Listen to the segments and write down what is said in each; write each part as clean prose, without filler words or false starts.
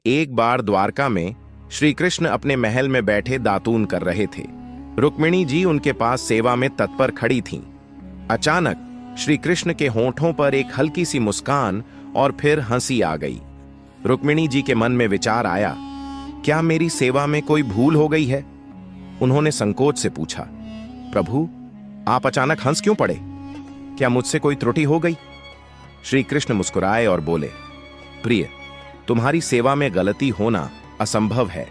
एक बार द्वारका में श्री कृष्ण अपने महल में बैठे दातून कर रहे थे। रुक्मिणी जी उनके पास सेवा में तत्पर खड़ी थीं। अचानक श्री कृष्ण के होंठों पर एक हल्की सी मुस्कान और फिर हंसी आ गई। रुक्मिणी जी के मन में विचार आया, क्या मेरी सेवा में कोई भूल हो गई है? उन्होंने संकोच से पूछा, प्रभु, आप अचानक हंस क्यों पड़े? क्या मुझसे कोई त्रुटि हो गई? श्री कृष्ण मुस्कुराए और बोले, प्रिय, तुम्हारी सेवा में गलती होना असंभव है।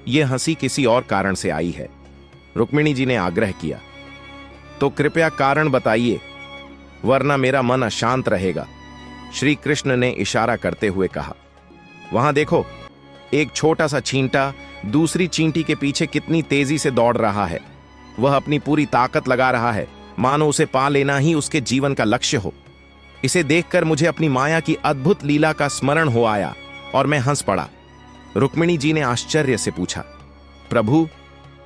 यह हंसी किसी और कारण से आई है। रुक्मिणी जी ने आग्रह किया, तो कृपया कारण बताइए, वरना मेरा मन अशांत रहेगा। श्री कृष्ण ने इशारा करते हुए कहा, वहां देखो, एक छोटा सा चींटा दूसरी चींटी के पीछे कितनी तेजी से दौड़ रहा है। वह अपनी पूरी ताकत लगा रहा है, मानो उसे पा लेना ही उसके जीवन का लक्ष्य हो। इसे देखकर मुझे अपनी माया की अद्भुत लीला का स्मरण हो आया और मैं हंस पड़ा। रुक्मिणी जी ने आश्चर्य से पूछा, प्रभु,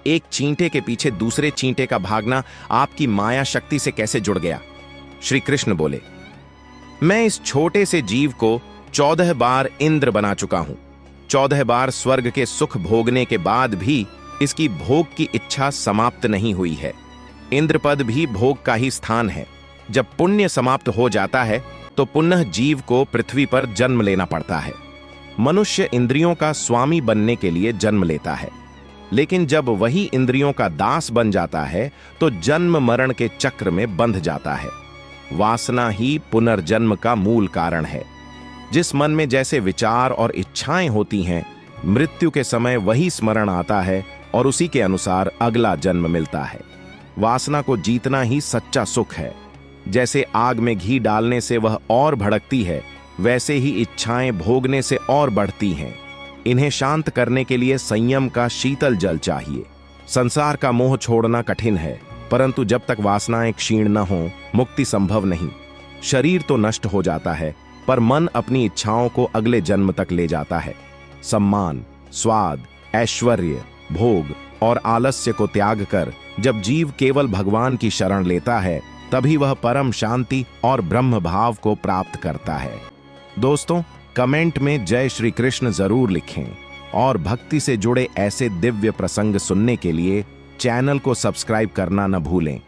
एक चींटे के पीछे दूसरे चींटे का भागना आपकी माया शक्ति से कैसे जुड़ गया? श्री कृष्ण बोले, मैं इस छोटे से जीव को 14 बार इंद्र बना चुका हूं। 14 बार स्वर्ग के सुख भोगने के बाद भी इसकी भोग की इच्छा समाप्त नहीं हुई है। इंद्र पद भी भोग का ही स्थान है। जब पुण्य समाप्त हो जाता है तो पुनः जीव को पृथ्वी पर जन्म लेना पड़ता है। मनुष्य इंद्रियों का स्वामी बनने के लिए जन्म लेता है, लेकिन जब वही इंद्रियों का दास बन जाता है तो जन्म मरण के चक्र में बंध जाता है। वासना ही पुनर्जन्म का मूल कारण है। जिस मन में जैसे विचार और इच्छाएं होती हैं, मृत्यु के समय वही स्मरण आता है और उसी के अनुसार अगला जन्म मिलता है। वासना को जीतना ही सच्चा सुख है। जैसे आग में घी डालने से वह और भड़कती है, वैसे ही इच्छाएं भोगने से और बढ़ती हैं। इन्हें शांत करने के लिए संयम का शीतल जल चाहिए। संसार का मोह छोड़ना कठिन है, परंतु जब तक वासनाएं क्षीण न हो, मुक्ति संभव नहीं। शरीर तो नष्ट हो जाता है, पर मन अपनी इच्छाओं को अगले जन्म तक ले जाता है। सम्मान, स्वाद, ऐश्वर्य, भोग और आलस्य को त्याग कर जब जीव केवल भगवान की शरण लेता है, तभी वह परम शांति और ब्रह्म भाव को प्राप्त करता है। दोस्तों, कमेंट में जय श्री कृष्ण जरूर लिखें और भक्ति से जुड़े ऐसे दिव्य प्रसंग सुनने के लिए चैनल को सब्सक्राइब करना न भूलें।